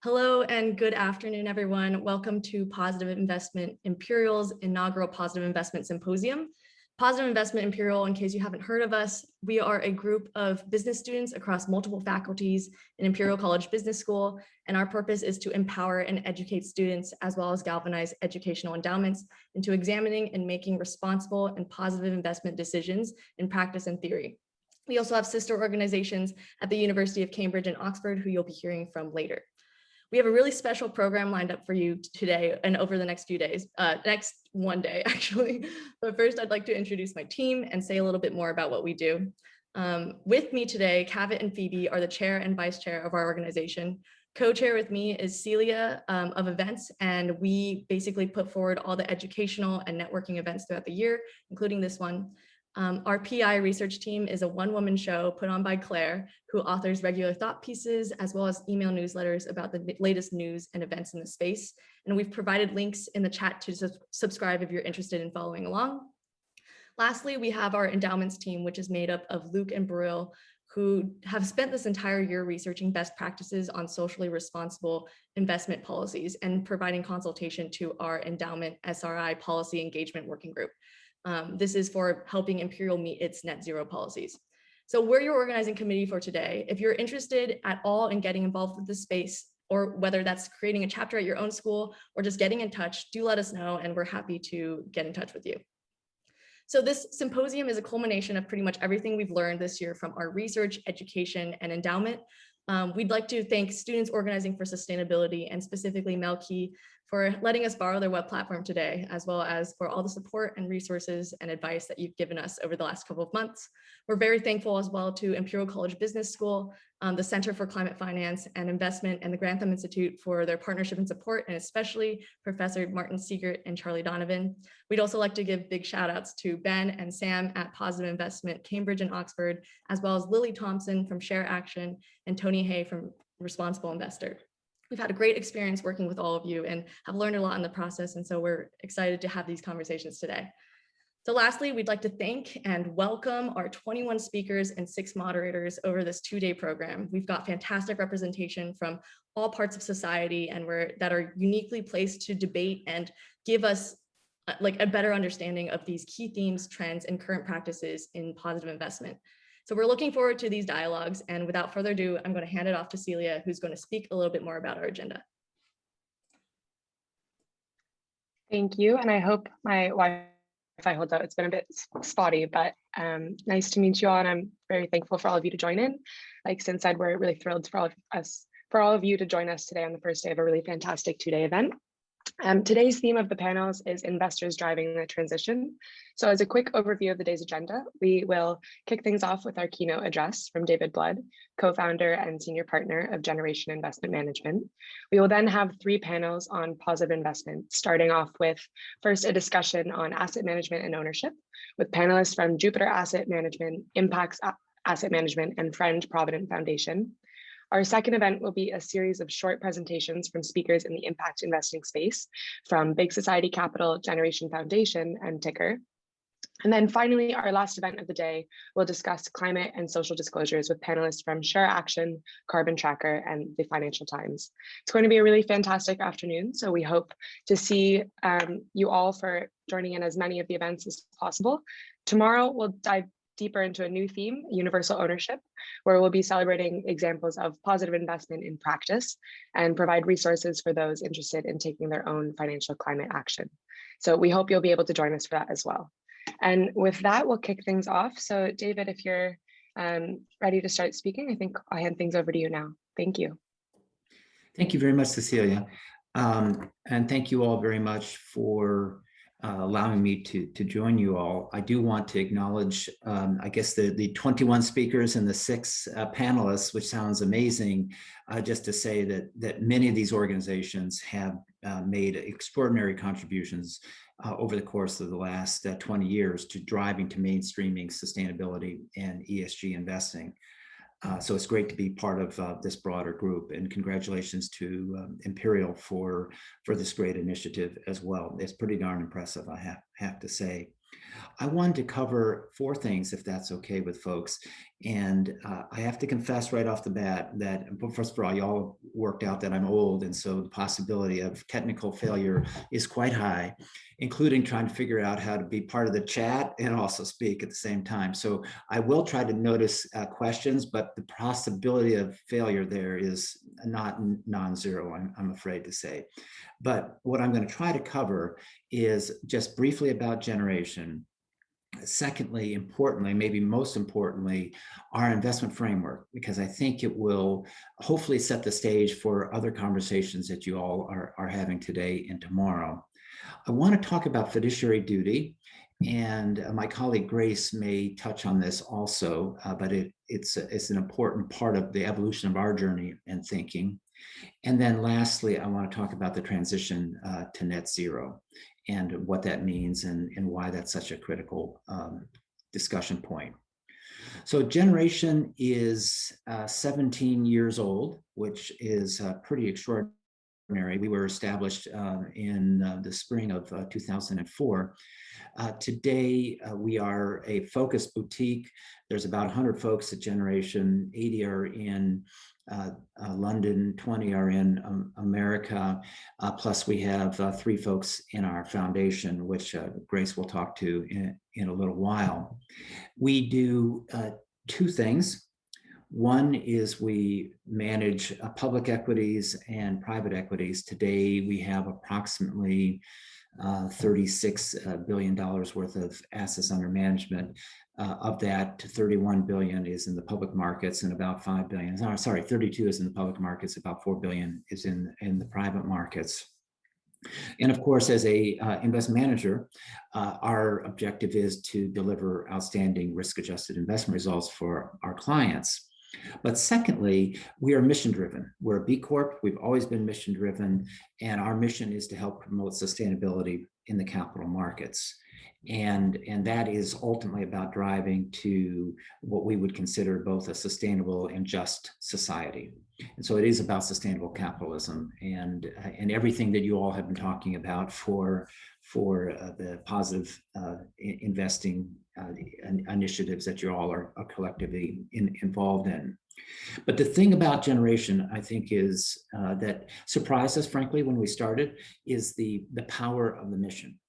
Hello and good afternoon, everyone. Welcome to Positive Investment Imperial's inaugural Positive Investment Symposium. Positive Investment Imperial, in case you haven't heard of us, we are a group of business students across multiple faculties in Imperial College Business School, and our purpose is to empower and educate students as well as galvanize educational endowments into examining and making responsible and positive investment decisions in practice and theory. We also have sister organizations at the University of Cambridge and Oxford, who you'll be hearing from later. We have a really special program lined up for you today and over the next few days, next one day actually. But first I'd like to introduce my team and say a little bit more about what we do. With me today, Cavit and Phoebe are the chair and vice chair of our organization. Co-chair with me is Celia of events, and we basically put forward all the educational and networking events throughout the year, including this one. Our PI research team is a one-woman show put on by Claire, who authors regular thought pieces as well as email newsletters about the latest news and events in the space. And we've provided links in the chat to subscribe if you're interested in following along. Lastly, we have our endowments team, which is made up of Luke and Brill, who have spent this entire year researching best practices on socially responsible investment policies and providing consultation to our endowment SRI policy engagement working group. This is for helping Imperial meet its net zero policies. So we're your organizing committee for today. If you're interested at all in getting involved with this space, or whether that's creating a chapter at your own school or just getting in touch, do let us know and we're happy to get in touch with you. So this symposium is a culmination of pretty much everything we've learned this year from our research, education, and endowment. We'd like to thank Students Organizing for Sustainability and specifically Melky for letting us borrow their web platform today, as well as for all the support and resources and advice that you've given us over the last couple of months. We're very thankful as well to Imperial College Business School, the Center for Climate Finance and Investment, and the Grantham Institute for their partnership and support, and especially Professor Martin Siegert and Charlie Donovan. We'd also like to give big shout outs to Ben and Sam at Positive Investment Cambridge and Oxford, as well as Lily Thompson from Share Action and Tony Hay from Responsible Investor. We've had a great experience working with all of you and have learned a lot in the process. And so we're excited to have these conversations today. So lastly, we'd like to thank and welcome our 21 speakers and 6 moderators over this 2-day program. We've got fantastic representation from all parts of society and that are uniquely placed to debate and give us like a better understanding of these key themes, trends, and current practices in positive investment. So we're looking forward to these dialogues, and without further ado, I'm going to hand it off to Celia, who's going to speak a little bit more about our agenda. Thank you, and I hope my Wi-Fi holds out. It's been a bit spotty, but nice to meet you all, and I'm very thankful for all of you to join in. Like Sin said, we're really thrilled for all of you to join us today on the first day of a really fantastic 2-day event. Today's theme of the panels is investors driving the transition. So as a quick overview of the day's agenda, we will kick things off with our keynote address from David Blood, co-founder and senior partner of Generation Investment Management. We will then have 3 panels on positive investment, starting off with first a discussion on asset management and ownership with panelists from Jupiter Asset Management, Impacts Asset Management, and Friend Provident Foundation. Our second event will be a series of short presentations from speakers in the impact investing space from Big Society Capital, Generation Foundation, and Ticker. And then finally, our last event of the day will discuss climate and social disclosures with panelists from Share Action, Carbon Tracker, and the Financial Times. It's going to be a really fantastic afternoon, so we hope to see you all for joining in as many of the events as possible. Tomorrow, we'll dive deeper into a new theme, universal ownership, where we'll be celebrating examples of positive investment in practice and provide resources for those interested in taking their own financial climate action. So we hope you'll be able to join us for that as well. And with that, we'll kick things off. So David, if you're ready to start speaking, I think I'll hand things over to you now. Thank you. Thank you very much, Cecilia. And thank you all very much for allowing me to join you all. I do want to acknowledge, I guess, the 21 speakers and the 6 panelists, which sounds amazing, just to say that many of these organizations have made extraordinary contributions over the course of the last 20 years to driving to mainstreaming sustainability and ESG investing. So it's great to be part of this broader group, and congratulations to Imperial for this great initiative as well. It's pretty darn impressive, I have to say. I wanted to cover four things, if that's okay with folks. And I have to confess right off the bat that, first of all, y'all worked out that I'm old. And so the possibility of technical failure is quite high, including trying to figure out how to be part of the chat and also speak at the same time. So I will try to notice questions, but the possibility of failure there is not non-zero, I'm afraid to say. But what I'm going to try to cover is just briefly about generation. Secondly, importantly, maybe most importantly, our investment framework, because I think it will hopefully set the stage for other conversations that you all are having today and tomorrow. I want to talk about fiduciary duty, and my colleague Grace may touch on this also, but it's an important part of the evolution of our journey and thinking. And then lastly, I want to talk about the transition to net zero and what that means and why that's such a critical discussion point. So generation is 17 years old, which is pretty extraordinary. We were established in the spring of 2004. Today, we are a focused boutique. There's about 100 folks at Generation, 80 are in London, 20 are in America, plus we have 3 folks in our foundation, which Grace will talk to in a little while. We do 2 things. One is we manage public equities and private equities. Today, we have approximately $36 billion worth of assets under management. Of that, 31 billion is in the public markets and about 5 billion, sorry, 32 is in the public markets, about 4 billion is in the private markets. And of course, as a investment manager, our objective is to deliver outstanding risk-adjusted investment results for our clients. But secondly, we are mission-driven. We're a B Corp. We've always been mission-driven, and our mission is to help promote sustainability in the capital markets. And that is ultimately about driving to what we would consider both a sustainable and just society. And so it is about sustainable capitalism and everything that you all have been talking about for the positive investing initiatives that you all are collectively involved in. But the thing about generation, I think, is that surprised us, frankly, when we started, is the power of the mission.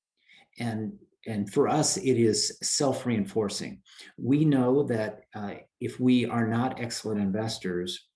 And for us, it is self-reinforcing. We know that if we are not excellent investors,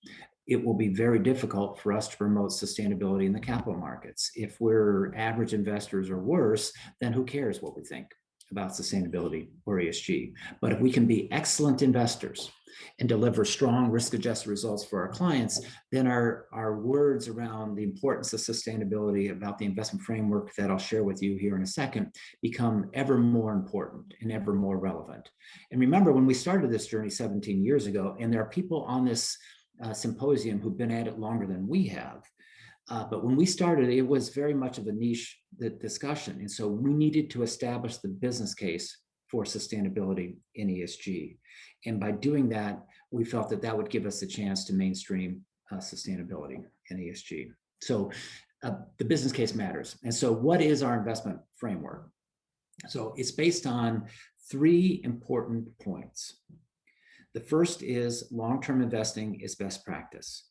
it will be very difficult for us to promote sustainability in the capital markets. If we're average investors or worse, then who cares what we think about sustainability or ESG? But if we can be excellent investors and deliver strong risk-adjusted results for our clients, then our words around the importance of sustainability, about the investment framework that I'll share with you here in a second, become ever more important and ever more relevant. And remember, when we started this journey 17 years ago, and there are people on this symposium who've been at it longer than we have, but when we started, it was very much of a niche discussion. And so we needed to establish the business case for sustainability in ESG. And by doing that, we felt that that would give us a chance to mainstream sustainability in ESG. So the business case matters. And so what is our investment framework? So it's based on 3 important points. The first is long-term investing is best practice.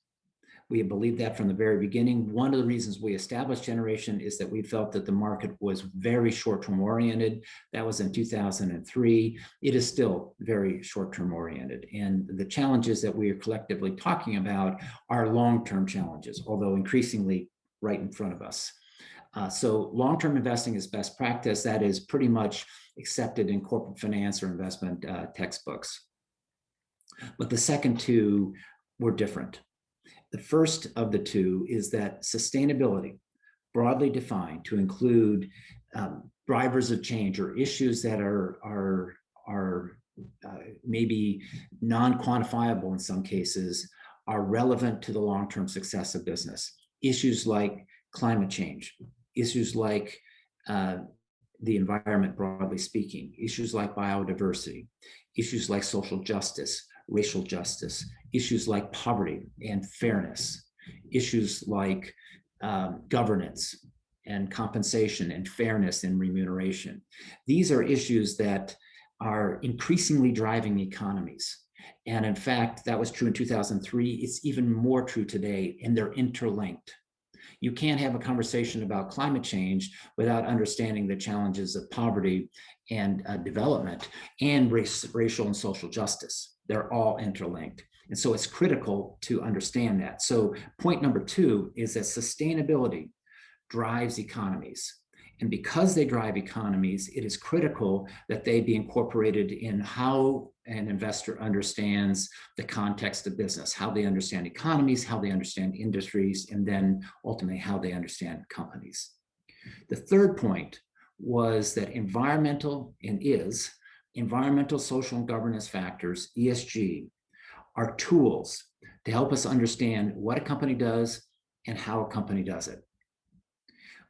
We have believed that from the very beginning. One of the reasons we established Generation is that we felt that the market was very short-term oriented. That was in 2003. It is still very short-term oriented. And the challenges that we are collectively talking about are long-term challenges, although increasingly right in front of us. So long-term investing is best practice. That is pretty much accepted in corporate finance or investment textbooks. But the second 2 were different. The first of the 2 is that sustainability, broadly defined to include drivers of change or issues that are maybe non-quantifiable in some cases, are relevant to the long-term success of business. Issues like climate change, issues like the environment broadly speaking, issues like biodiversity, issues like social justice, racial justice, issues like poverty and fairness, issues like governance, and compensation and fairness in remuneration. These are issues that are increasingly driving economies. And in fact, that was true in 2003. It's even more true today, and they're interlinked. You can't have a conversation about climate change without understanding the challenges of poverty and development and racial and social justice. They're all interlinked. And so it's critical to understand that. So point number 2 is that sustainability drives economies. And because they drive economies, it is critical that they be incorporated in how an investor understands the context of business, how they understand economies, how they understand industries, and then ultimately how they understand companies. The third point was that environmental, social, and governance factors, ESG, are tools to help us understand what a company does and how a company does it.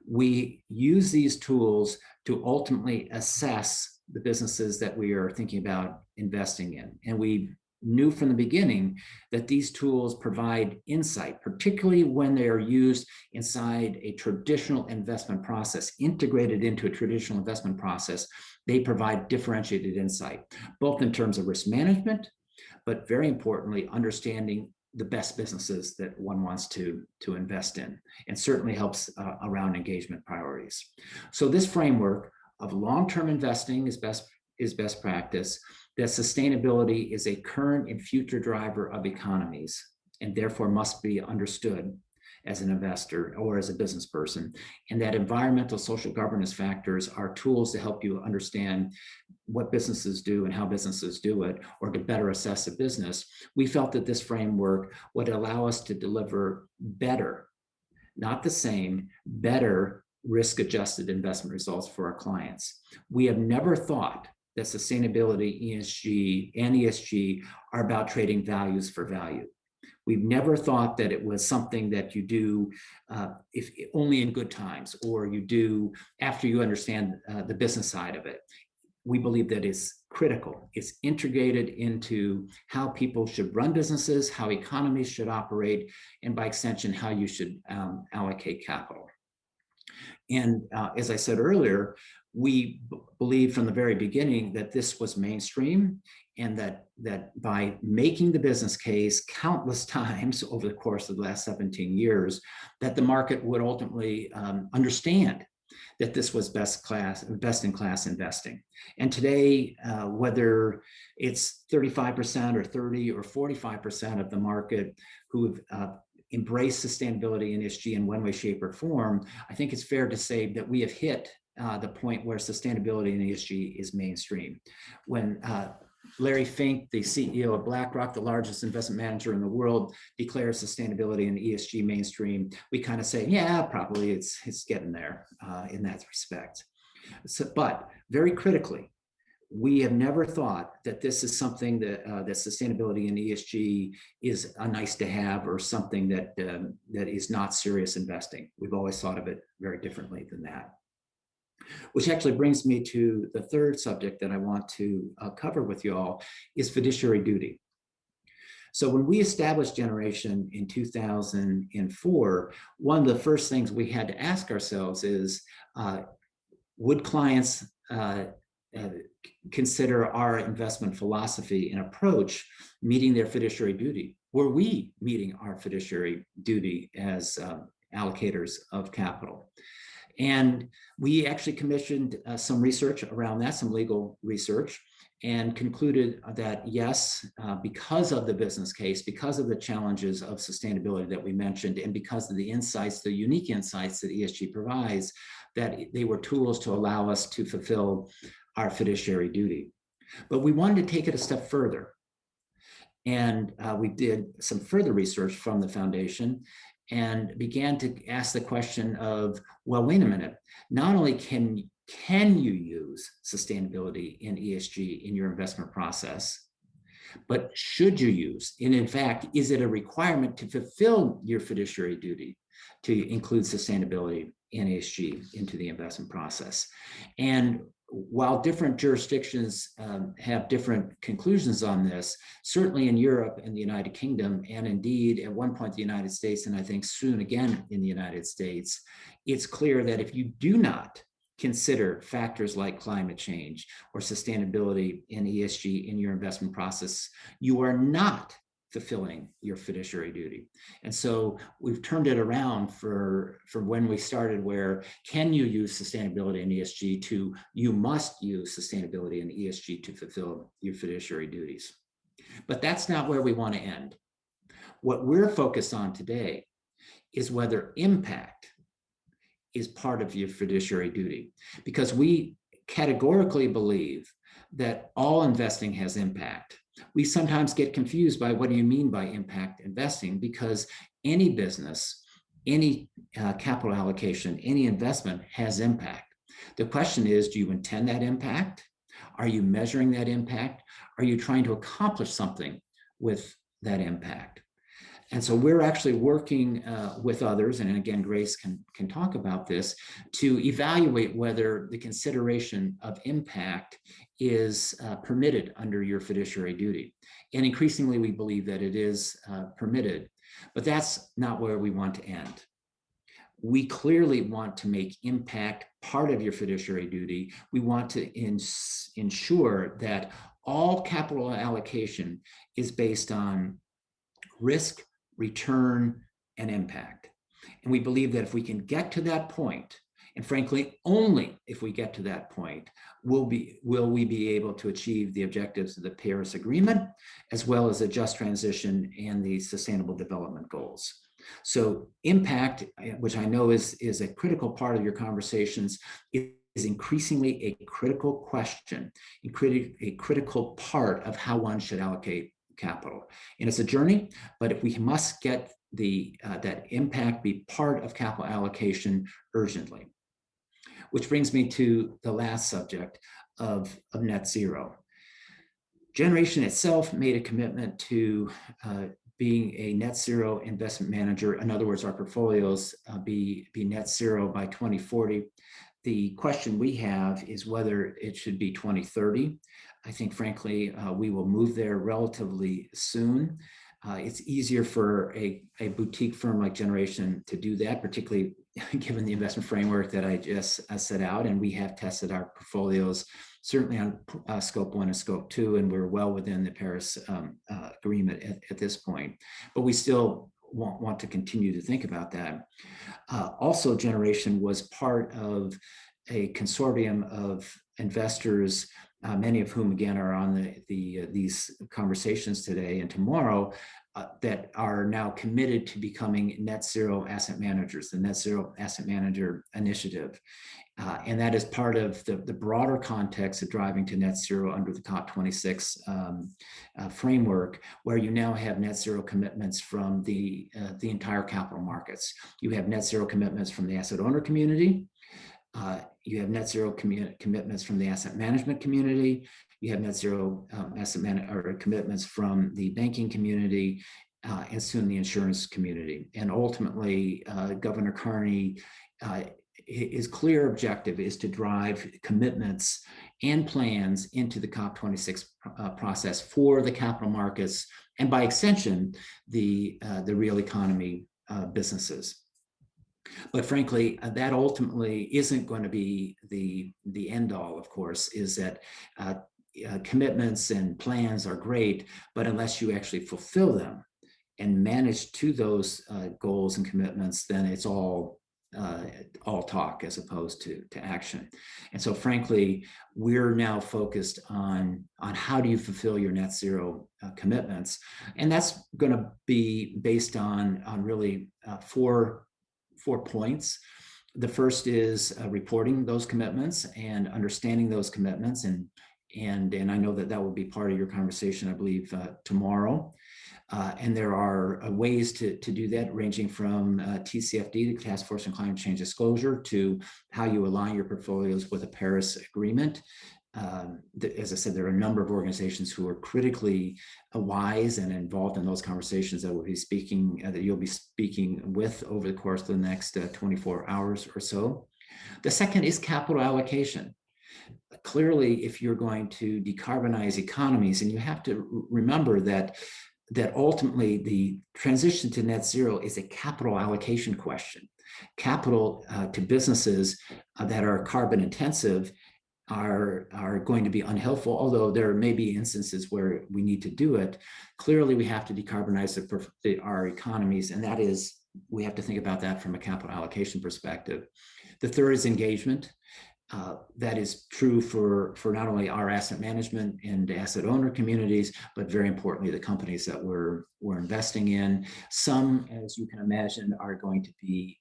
We use these tools to ultimately assess the businesses that we are thinking about investing in. And we knew from the beginning that these tools provide insight, particularly when they are used inside a traditional investment process, integrated into a traditional investment process. They provide differentiated insight, both in terms of risk management, but very importantly, understanding the best businesses that one wants to invest in, and certainly helps around engagement priorities. So this framework of long-term investing is best practice, that sustainability is a current and future driver of economies, and therefore must be understood as an investor or as a business person, and that environmental, social, governance factors are tools to help you understand what businesses do and how businesses do it, or to better assess a business. We felt that this framework would allow us to deliver better, not the same, better risk-adjusted investment results for our clients. We have never thought that sustainability, ESG are about trading values for value. We've never thought that it was something that you do if only in good times, or you do after you understand the business side of it. We believe that it's critical. It's integrated into how people should run businesses, how economies should operate, and by extension, how you should allocate capital. And as I said earlier, we believed from the very beginning that this was mainstream, and that by making the business case countless times over the course of the last 17 years, that the market would ultimately understand that this was best-in-class investing. And today, whether it's 35% or 30 or 45% of the market who have embraced sustainability and ESG in one way, shape, or form, I think it's fair to say that we have hit the point where sustainability and ESG is mainstream. When Larry Fink, the CEO of BlackRock, the largest investment manager in the world, declares sustainability and ESG mainstream, we kind of say, yeah, probably it's getting there in that respect. So, but very critically, we have never thought that this is something that sustainability and ESG is a nice to have, or something that is not serious investing. We've always thought of it very differently than that. Which actually brings me to the third subject that I want to cover with you all, is fiduciary duty. So when we established Generation in 2004, one of the first things we had to ask ourselves is, would clients consider our investment philosophy and approach meeting their fiduciary duty? Were we meeting our fiduciary duty as allocators of capital? And we actually commissioned some research around that, some legal research, and concluded that yes, because of the business case, because of the challenges of sustainability that we mentioned, and because of the insights, the unique insights that ESG provides, that they were tools to allow us to fulfill our fiduciary duty. But we wanted to take it a step further. And we did some further research from the foundation and began to ask the question of, well, wait a minute, not only can you use sustainability and ESG in your investment process, but should you use? And in fact, is it a requirement to fulfill your fiduciary duty to include sustainability and ESG into the investment process? And while different jurisdictions have different conclusions on this, certainly in Europe and the United Kingdom, and indeed at one point the United States, and I think soon again in the United States, it's clear that if you do not consider factors like climate change or sustainability and ESG in your investment process, you are not fulfilling your fiduciary duty. And so we've turned it around for when we started, where can you use sustainability and ESG to you must use sustainability and ESG to fulfill your fiduciary duties. But that's not where we want to end. What we're focused on today is whether impact is part of your fiduciary duty, because we categorically believe that all investing has impact. We sometimes get confused by what do you mean by impact investing, because any business, any capital allocation, any investment has impact. The question is, do you intend that impact? Are you measuring that impact? Are you trying to accomplish something with that impact? And so we're actually working with others, and again, Grace can talk about this, to evaluate whether the consideration of impact is permitted under your fiduciary duty. And increasingly, we believe that it is permitted, but that's not where we want to end. We clearly want to make impact part of your fiduciary duty. We want to ensure that all capital allocation is based on risk, return, and impact. And we believe that if we can get to that point, and frankly, only if we get to that point, will we be able to achieve the objectives of the Paris Agreement, as well as the just transition and the Sustainable Development Goals. So impact, which I know is a critical part of your conversations, is increasingly a critical question, a critical part of how one should allocate capital. And it's a journey, but if we must get that impact be part of capital allocation urgently. Which brings me to the last subject of net zero. Generation itself made a commitment to being a net zero investment manager. In other words, our portfolios be net zero by 2040. The question we have is whether it should be 2030. I think, frankly, we will move there relatively soon. It's easier for a boutique firm like Generation to do that, particularly given the investment framework that I just set out. And we have tested our portfolios, certainly on scope 1 and scope 2, and we're well within the Paris Agreement at this point. But we still want to continue to think about that. Also, Generation was part of a consortium of investors, many of whom, again, are on these conversations today and tomorrow, that are now committed to becoming net zero asset managers, the Net Zero Asset Manager Initiative. And that is part of the broader context of driving to net zero under the COP26 framework, where you now have net zero commitments from the entire capital markets. You have net zero commitments from the asset owner community. You have net zero commitments from the asset management community. You have net zero commitments from the banking community, and soon the insurance community. And ultimately, Governor Carney, his clear objective is to drive commitments and plans into the COP26 process for the capital markets, and by extension, the real economy businesses. But frankly, that ultimately isn't going to be the end all, of course, is that commitments and plans are great, but unless you actually fulfill them and manage to those goals and commitments, then it's all talk as opposed to action. And so frankly, we're now focused on how do you fulfill your net zero commitments. And that's going to be based on really four points. The first is reporting those commitments and understanding those commitments, and I know that will be part of your conversation, I believe, tomorrow. And there are ways to do that, ranging from TCFD, the Task Force on Climate Change Disclosure, to how you align your portfolios with the Paris Agreement. As I said, there are a number of organizations who are critically wise and involved in those conversations that you'll be speaking with over the course of the next 24 hours or so. The second is capital allocation. Clearly, if you're going to decarbonize economies, and you have to remember that ultimately the transition to net zero is a capital allocation question. Capital to businesses that are carbon intensive are going to be unhelpful, although there may be instances where we need to do it. Clearly, we have to decarbonize our economies, and that is, we have to think about that from a capital allocation perspective. The third is engagement. That is true for not only our asset management and asset owner communities, but very importantly, the companies that we're investing in. Some, as you can imagine, are going to be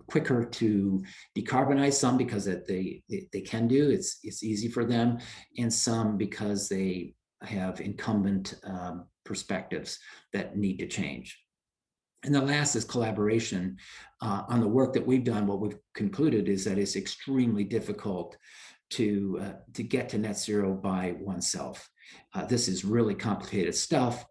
quicker to decarbonize, some because that they can do, it's easy for them, and some because they have incumbent perspectives that need to change. And the last is collaboration. On the work that we've done, what we've concluded is that it's extremely difficult to get to net zero by oneself. This is really complicated stuff,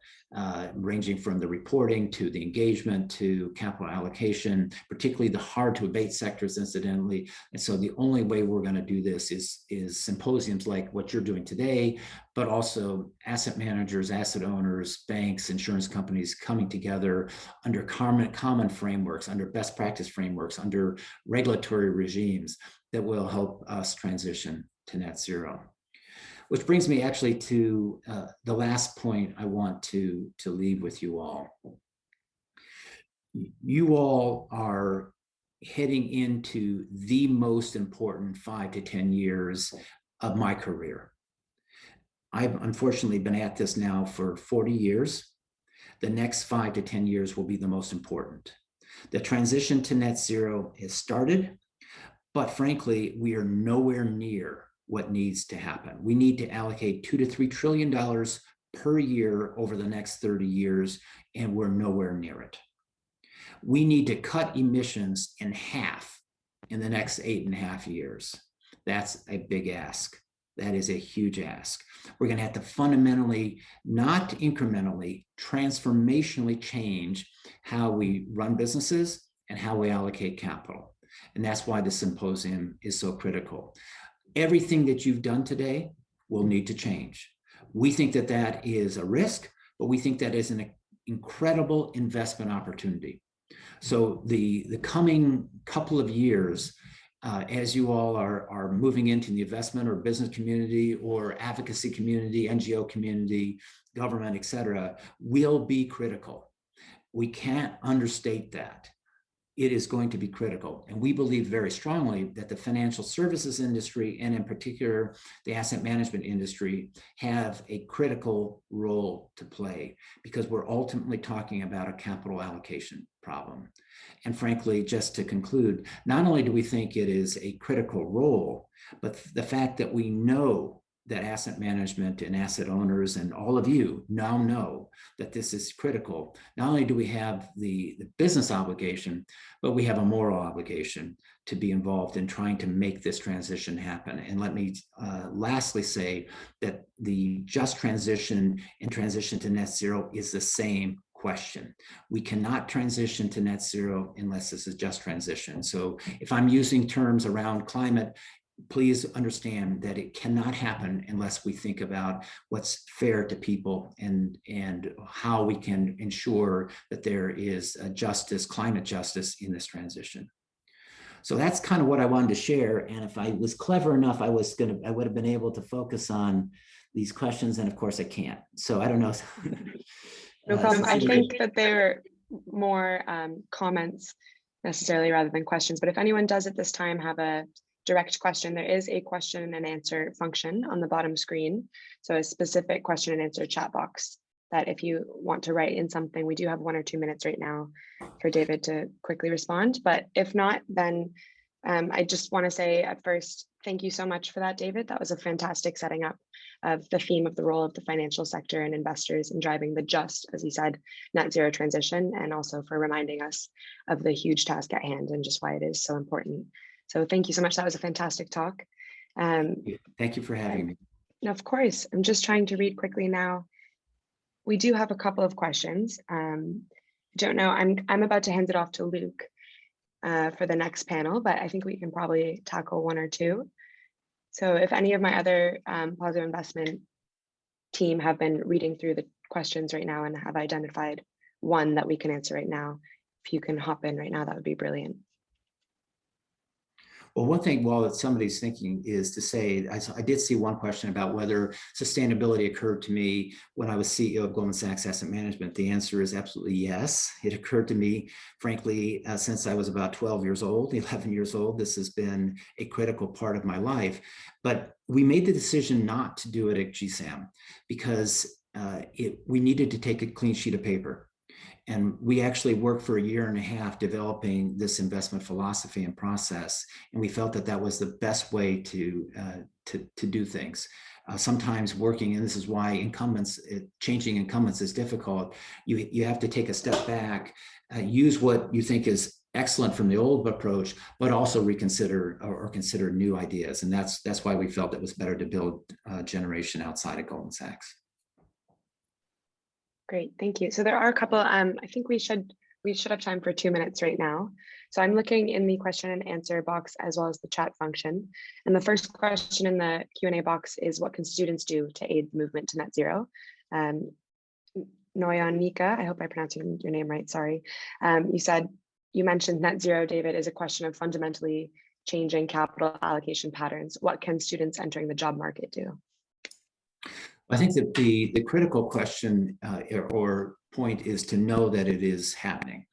ranging from the reporting to the engagement to capital allocation, particularly the hard to abate sectors, incidentally. And so the only way we're going to do this is symposiums like what you're doing today, but also asset managers, asset owners, banks, insurance companies coming together under common frameworks, under best practice frameworks, under regulatory regimes that will help us transition to net zero. Which brings me actually to the last point I want to leave with you all. You all are heading into the most important 5 to 10 years of my career. I've unfortunately been at this now for 40 years. The next 5 to 10 years will be the most important. The transition to net zero has started, but frankly, we are nowhere near what needs to happen. We need to allocate $2 to $3 trillion per year over the next 30 years, and we're nowhere near it. We need to cut emissions in half in the next 8.5 years. That's a big ask. That is a huge ask. We're going to have to fundamentally, not incrementally, transformationally change how we run businesses and how we allocate capital. And that's why the symposium is so critical. Everything that you've done today will need to change. We think that that is a risk, but we think that is an incredible investment opportunity. So the coming couple of years, as you all are moving into the investment or business community or advocacy community, NGO community, government, et cetera, will be critical. We can't understate that. It is going to be critical. And we believe very strongly that the financial services industry, and in particular, the asset management industry, have a critical role to play, because we're ultimately talking about a capital allocation problem. And frankly, just to conclude, not only do we think it is a critical role, but the fact that we know that asset management and asset owners and all of you now know that this is critical. Not only do we have the business obligation, but we have a moral obligation to be involved in trying to make this transition happen. And let me lastly say that the just transition and transition to net zero is the same question. We cannot transition to net zero unless this is just transition. So if I'm using terms around climate, please understand that it cannot happen unless we think about what's fair to people and how we can ensure that there is a justice, climate justice in this transition. So that's kind of what I wanted to share. And if I was clever enough, I would have been able to focus on these questions. And of course I can't. So I don't know. No problem. I think that they're more comments necessarily rather than questions. But if anyone does at this time have a direct question, there is a question and answer function on the bottom screen. So a specific question and answer chat box that if you want to write in something, we do have 1 or 2 minutes right now for David to quickly respond. But if not, then I just want to say at first, thank you so much for that, David. That was a fantastic setting up of the theme of the role of the financial sector and investors in driving the just, as he said, net zero transition, and also for reminding us of the huge task at hand and just why it is so important. So thank you so much. That was a fantastic talk. Thank you for having me. Of course. I'm just trying to read quickly now. We do have a couple of questions. I don't know. I'm about to hand it off to Luke for the next panel, but I think we can probably tackle 1 or 2. So if any of my other positive investment team have been reading through the questions right now and have identified one that we can answer right now, if you can hop in right now, that would be brilliant. Well, one thing while somebody's thinking is to say, I did see one question about whether sustainability occurred to me when I was CEO of Goldman Sachs Asset Management. The answer is absolutely yes. It occurred to me, frankly, since I was about 12 years old, 11 years old. This has been a critical part of my life. But we made the decision not to do it at GSAM because we needed to take a clean sheet of paper. And we actually worked for a year and a half developing this investment philosophy and process. And we felt that that was the best way to do things. Sometimes working, and this is why changing incumbents is difficult. You have to take a step back, use what you think is excellent from the old approach, but also reconsider or consider new ideas. And that's why we felt it was better to build a generation outside of Goldman Sachs. Great, thank you. So there are a couple, I think we should have time for 2 minutes right now. So I'm looking in the question and answer box as well as the chat function. And the first question in the Q&A box is, what can students do to aid the movement to net zero? Noyan Mika, I hope I pronounced your name right, sorry. You mentioned net zero, David, is a question of fundamentally changing capital allocation patterns. What can students entering the job market do? I think that the critical question or point is to know that it is happening,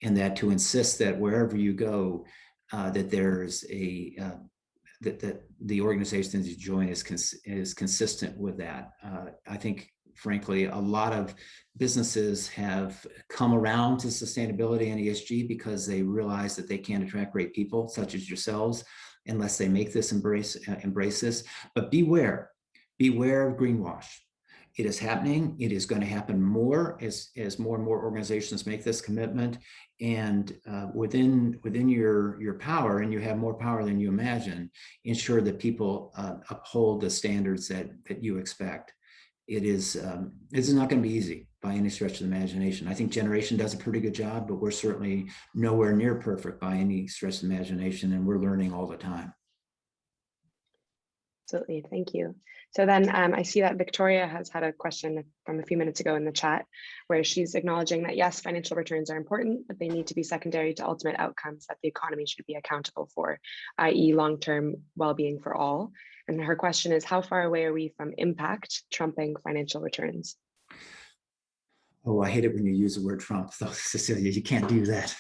and that to insist that wherever you go, that there's that the organization that you join is consistent with that. I think, frankly, a lot of businesses have come around to sustainability and ESG because they realize that they can't attract great people, such as yourselves, unless they make this embrace this. But beware of greenwash. It is happening. It is going to happen more as more and more organizations make this commitment. And within your power, and you have more power than you imagine, ensure that people uphold the standards that you expect. It's not going to be easy by any stretch of the imagination. I think Generation does a pretty good job, but we're certainly nowhere near perfect by any stretch of the imagination, and we're learning all the time. Absolutely, thank you. So then I see that Victoria has had a question from a few minutes ago in the chat where she's acknowledging that yes, financial returns are important, but they need to be secondary to ultimate outcomes that the economy should be accountable for, i.e. long-term well-being for all. And her question is, how far away are we from impact trumping financial returns? Oh, I hate it when you use the word Trump, though, Cecilia. You can't do that.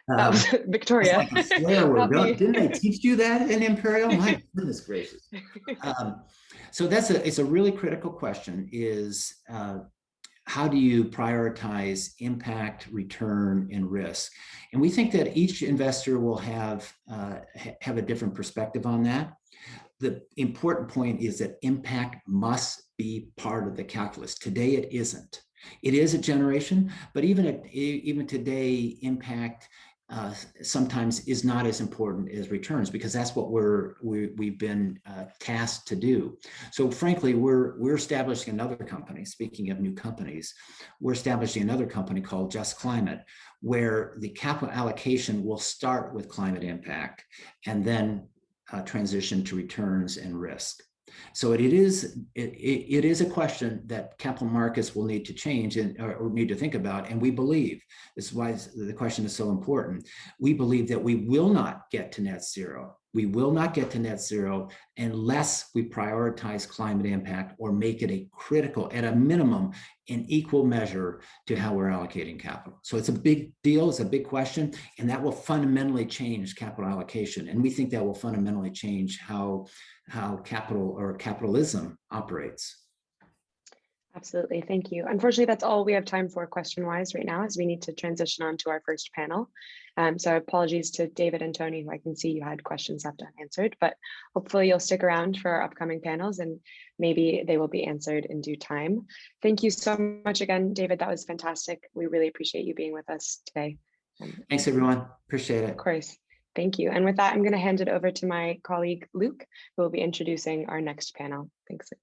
That was Victoria. Like a swear word. Didn't I teach you that in Imperial? My goodness gracious. So it's a really critical question, is how do you prioritize impact, return, and risk? And we think that each investor will have a different perspective on that. The important point is that impact must be part of the calculus. Today, it isn't. It is a generation, but even today, impact sometimes is not as important as returns, because that's what we've been tasked to do. So frankly, we're establishing another company. Speaking of new companies, we're establishing another company called Just Climate, where the capital allocation will start with climate impact and then transition to returns and risk. So it is a question that capital markets will need to change or need to think about. And we believe, this is why the question is so important, we believe that we will not get to net zero. We will not get to net zero unless we prioritize climate impact or make it a critical, at a minimum, an equal measure to how we're allocating capital. So it's a big deal, it's a big question, and that will fundamentally change capital allocation. And we think that will fundamentally change how capital or capitalism operates. Absolutely, thank you. Unfortunately, that's all we have time for question-wise right now, as we need to transition on to our first panel. So apologies to David and Tony, who I can see you had questions left unanswered, but hopefully you'll stick around for our upcoming panels and maybe they will be answered in due time. Thank you so much again, David. That was fantastic. We really appreciate you being with us today. Thanks, everyone. Appreciate it. Of course. Thank you. And with that, I'm going to hand it over to my colleague, Luke, who will be introducing our next panel. Thanks, Luke.